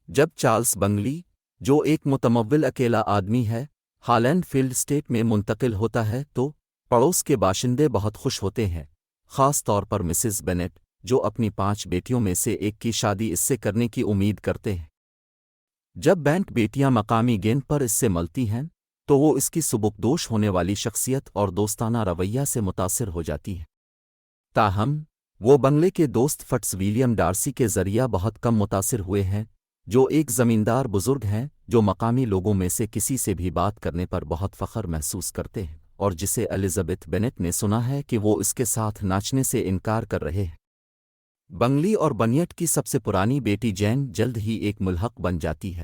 جب چارلس بنگلی، جو ایک متمول اکیلا آدمی ہے، ہالینڈ فیلڈ اسٹیٹ میں منتقل ہوتا ہے تو پڑوس کے باشندے بہت خوش ہوتے ہیں، خاص طور پر مسز بینٹ، جو اپنی 5 بیٹیوں میں سے ایک کی شادی اس سے کرنے کی امید کرتے ہیں۔ جب بینٹ بیٹیاں مقامی گیند پر اس سے ملتی ہیں تو وہ اس کی سبکدوش ہونے والی شخصیت اور دوستانہ رویہ سے متاثر ہو جاتی ہیں۔ تاہم وہ بنگلے کے دوست فٹس ولیم ڈارسی کے ذریعہ بہت کم متاثر ہوئے ہیں، جو ایک زمیندار بزرگ ہیں جو مقامی لوگوں میں سے کسی سے بھی بات کرنے پر بہت فخر محسوس کرتے ہیں، اور جسے الزبتھ بینٹ نے سنا ہے کہ وہ اس کے ساتھ ناچنے سے انکار کر رہے ہیں۔ بنگلی اور بنیٹ کی سب سے پرانی بیٹی جین جلد ہی ایک ملحق بن جاتی ہے۔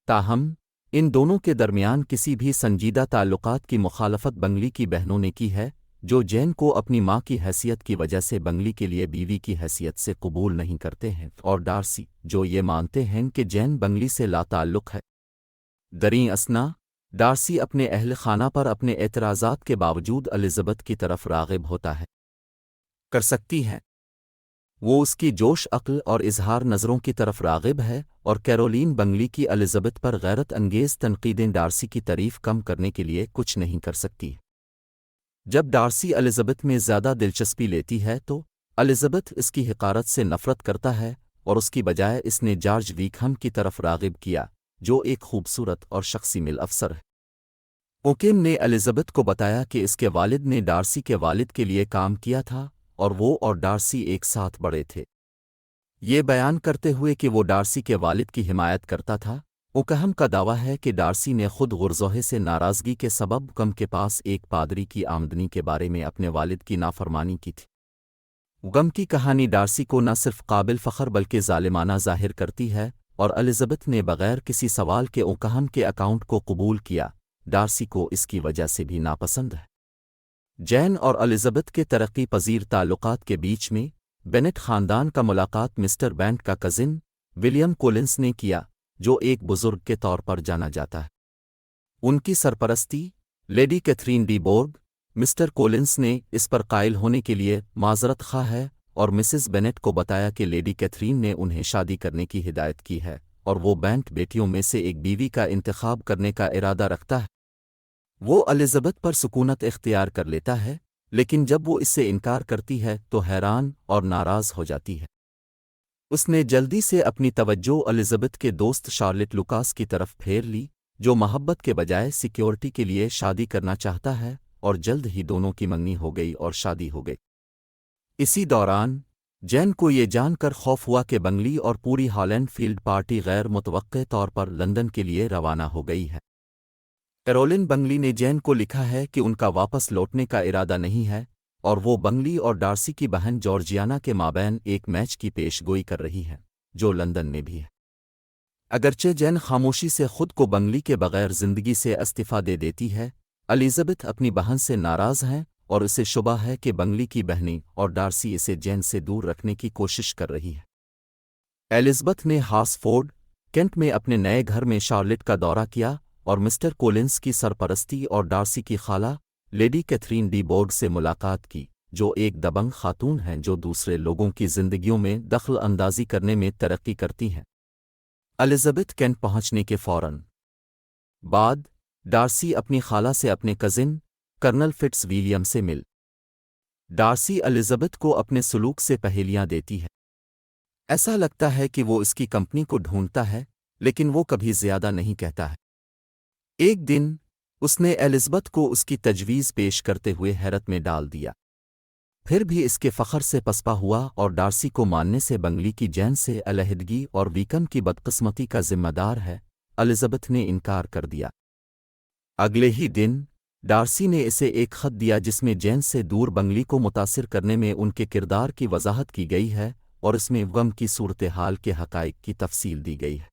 تاہم ان دونوں کے درمیان کسی بھی سنجیدہ تعلقات کی مخالفت بنگلی کی بہنوں نے کی ہے، جو جین کو اپنی ماں کی حیثیت کی وجہ سے بنگلی کے لیے بیوی کی حیثیت سے قبول نہیں کرتے ہیں، اور ڈارسی، جو یہ مانتے ہیں کہ جین بنگلی سے لا تعلق ہے۔ دریں اثنا، ڈارسی اپنے اہل خانہ پر اپنے اعتراضات کے باوجود الزبتھ کی طرف راغب ہوتا ہے کر سکتی ہے۔ وہ اس کی جوش عقل اور اظہار نظروں کی طرف راغب ہے، اور کیرولین بنگلی کی الزبتھ پر غیرت انگیز تنقیدیں ڈارسی کی تعریف کم کرنے کے لیے کچھ نہیں کر سکتی۔ جب ڈارسی الزبتھ میں زیادہ دلچسپی لیتی ہے تو الزبتھ اس کی حقارت سے نفرت کرتا ہے، اور اس کی بجائے اس نے جارج ویکہم کی طرف راغب کیا، جو ایک خوبصورت اور شخصی مل افسر ہے۔ اوکیم نے الزبتھ کو بتایا کہ اس کے والد نے ڈارسی کے والد کے لیے کام کیا تھا، اور وہ اور ڈارسی ایک ساتھ بڑے تھے۔ یہ بیان کرتے ہوئے کہ وہ ڈارسی کے والد کی حمایت کرتا تھا، اوکہم کا دعویٰ ہے کہ ڈارسی نے خود غرضوہے سے ناراضگی کے سبب اوکہم کے پاس ایک پادری کی آمدنی کے بارے میں اپنے والد کی نافرمانی کی تھی۔ اوکہم کی کہانی ڈارسی کو نہ صرف قابل فخر بلکہ ظالمانہ ظاہر کرتی ہے، اور الزبتھ نے بغیر کسی سوال کے اوکہم کے اکاؤنٹ کو قبول کیا، ڈارسی کو اس کی وجہ سے بھی ناپسند ہے۔ جین اور الزبتھ کے ترقی پذیر تعلقات کے بیچ میں بینٹ خاندان کا ملاقات مسٹر بینٹ کا کزن ولیم کولنس نے کیا، جو ایک بزرگ کے طور پر جانا جاتا ہے۔ ان کی سرپرستی lady Catherine de Bourgh, mister Collins نے اس پر قائل ہونے کے لیے معذرت خواہ ہے، اور مسز بینٹ کو بتایا کہ لیڈی کیتھرین نے انہیں شادی کرنے کی ہدایت کی ہے، اور وہ بینٹ بیٹیوں میں سے ایک بیوی کا انتخاب کرنے کا ارادہ رکھتا ہے۔ وہ الزبتھ پر سکونت اختیار کر لیتا ہے، لیکن جب وہ اس سے انکار کرتی ہے تو حیران اور ناراض ہو جاتی ہے۔ اس نے جلدی سے اپنی توجہ الزبتھ کے دوست شارلٹ لوکاس کی طرف پھیر لی، جو محبت کے بجائے سیکیورٹی کے لیے شادی کرنا چاہتا ہے، اور جلد ہی دونوں کی منگنی ہو گئی اور شادی ہو گئی۔ اسی دوران جین کو یہ جان کر خوف ہوا کہ بنگلی اور پوری ہالینڈ فیلڈ پارٹی غیر متوقع طور پر لندن کے لیے روانہ ہو گئی ہے۔ کیرولین بنگلی نے جین کو لکھا ہے کہ ان کا واپس لوٹنے کا ارادہ نہیں ہے، اور وہ بنگلی اور ڈارسی کی بہن جارجیانا کے مابین ایک میچ کی پیش گوئی کر رہی ہے، جو لندن میں بھی ہے۔ اگرچہ جین خاموشی سے خود کو بنگلی کے بغیر زندگی سے استعفیٰ دے دیتی ہے، الزبتھ اپنی بہن سے ناراض ہیں، اور اسے شبہ ہے کہ بنگلی کی بہنیں اور ڈارسی اسے جین سے دور رکھنے کی کوشش کر رہی ہے۔ الزبتھ نے ہارسفورڈ، کینٹ میں اپنے نئے گھر میں شارلٹ کا دورہ کیا، اور مسٹر کولنس کی سرپرستی اور ڈارسی کی خالہ لیڈی کیتھرین ڈی بورگ سے ملاقات کی، جو ایک دبنگ خاتون ہیں جو دوسرے لوگوں کی زندگیوں میں دخل اندازی کرنے میں ترقی کرتی ہیں۔ الزبتھ کینٹ پہنچنے کے فوراً بعد ڈارسی اپنی خالہ سے اپنے کزن کرنل فٹس ولیم سے مل۔ ڈارسی الزبتھ کو اپنے سلوک سے پہیلیاں دیتی ہے۔ ایسا لگتا ہے کہ وہ اس کی کمپنی کو ڈھونڈتا ہے، لیکن وہ کبھی زیادہ نہیں کہتا ہے۔ ایک دن اس نے الزبتھ کو اس کی تجویز پیش کرتے ہوئے حیرت میں ڈال دیا، پھر بھی اس کے فخر سے پسپا ہوا اور ڈارسی کو ماننے سے بنگلی کی جین سے علیحدگی اور ویکم کی بدقسمتی کا ذمہ دار ہے۔ الزبتھ نے انکار کر دیا۔ اگلے ہی دن ڈارسی نے اسے ایک خط دیا جس میں جین سے دور بنگلی کو متاثر کرنے میں ان کے کردار کی وضاحت کی گئی ہے، اور اس میں غم کی صورتحال کے حقائق کی تفصیل دی گئی ہے۔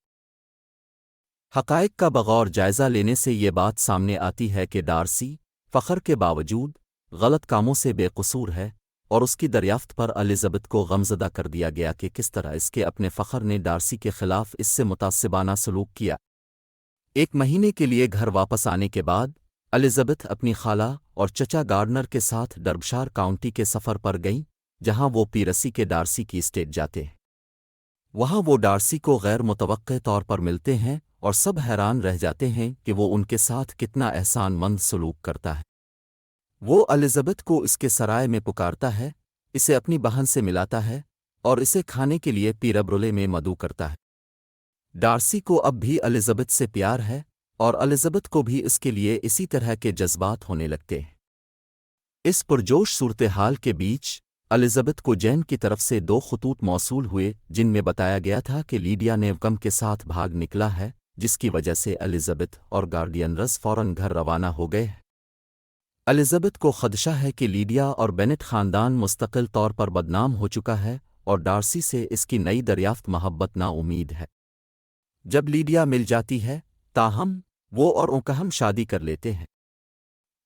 حقائق کا بغور جائزہ لینے سے یہ بات سامنے آتی ہے کہ ڈارسی فخر کے باوجود غلط کاموں سے بے قصور ہے، اور اس کی دریافت پر الزبتھ کو غمزدہ کر دیا گیا کہ کس طرح اس کے اپنے فخر نے ڈارسی کے خلاف اس سے متعصبانہ سلوک کیا۔ ایک مہینے کے لیے گھر واپس آنے کے بعد الزبتھ اپنی خالہ اور چچا گارڈنر کے ساتھ ڈربشار کاؤنٹی کے سفر پر گئیں، جہاں وہ پیرسی کے ڈارسی کی اسٹیٹ جاتے ہیں۔ وہاں وہ ڈارسی کو غیر متوقع طور پر ملتے ہیں اور سب حیران رہ جاتے ہیں کہ وہ ان کے ساتھ کتنا احسان مند سلوک کرتا ہے۔ وہ الزبتھ کو اس کے سرائے میں پکارتا ہے، اسے اپنی بہن سے ملاتا ہے اور اسے کھانے کے لیے پیربرولے میں مدعو کرتا ہے۔ ڈارسی کو اب بھی الزبتھ سے پیار ہے اور الزبتھ کو بھی اس کے لیے اسی طرح کے جذبات ہونے لگتے ہیں۔ اس پرجوش صورتحال کے بیچ الزبتھ کو جین کی طرف سے 2 خطوط موصول ہوئے جن میں بتایا گیا تھا کہ لیڈیا نیوکم کے ساتھ بھاگ نکلا ہے، جس کی وجہ سے الزبتھ اور گارڈینرز فوراً گھر روانہ ہو گئے۔ الزبتھ کو خدشہ ہے کہ لیڈیا اور بینٹ خاندان مستقل طور پر بدنام ہو چکا ہے اور ڈارسی سے اس کی نئی دریافت محبت نا امید ہے۔ جب لیڈیا مل جاتی ہے، تاہم وہ اور اوکہم شادی کر لیتے ہیں۔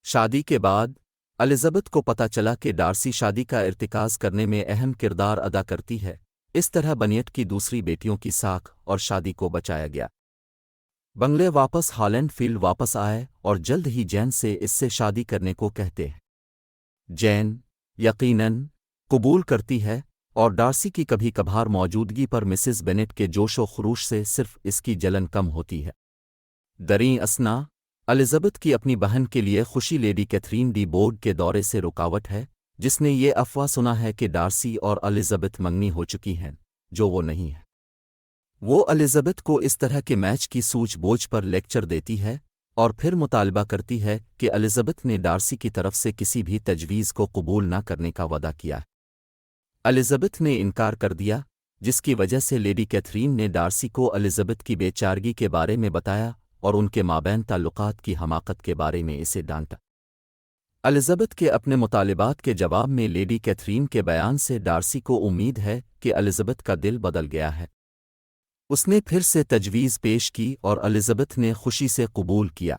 شادی کے بعد الزبتھ کو پتہ چلا کہ ڈارسی شادی کا ارتکاز کرنے میں اہم کردار ادا کرتی ہے، اس طرح بنیٹ کی دوسری بیٹیوں کی ساکھ اور شادی کو بچایا گیا۔ بنگلے واپس ہالینڈ فیلڈ واپس آئے اور جلد ہی جین سے اس سے شادی کرنے کو کہتے ہیں۔ جین یقیناً قبول کرتی ہے اور ڈارسی کی کبھی کبھار موجودگی پر مسز بینٹ کے جوش و خروش سے صرف اس کی جلن کم ہوتی ہے۔ دریں اثنا الزبتھ کی اپنی بہن کے لیے خوشی لیڈی کیتھرین ڈی بورگ کے دورے سے رکاوٹ ہے، جس نے یہ افواہ سنا ہے کہ ڈارسی اور الزبتھ منگنی ہو چکی ہیں، جو وہ نہیں ہے۔ وہ الزبتھ کو اس طرح کے میچ کی سوچ بوجھ پر لیکچر دیتی ہے اور پھر مطالبہ کرتی ہے کہ الزبتھ نے ڈارسی کی طرف سے کسی بھی تجویز کو قبول نہ کرنے کا وعدہ کیا ہے۔ الزبتھ نے انکار کر دیا، جس کی وجہ سے لیڈی کیتھرین نے ڈارسی کو الزبتھ کی بے چارگی کے بارے میں بتایا اور ان کے مابین تعلقات کی حماقت کے بارے میں اسے ڈانٹا۔ الزبتھ کے اپنے مطالبات کے جواب میں لیڈی کیتھرین کے بیان سے ڈارسی کو امید ہے کہ الزبتھ کا دل بدل گیا ہے۔ اس نے پھر سے تجویز پیش کی اور الزبتھ نے خوشی سے قبول کیا۔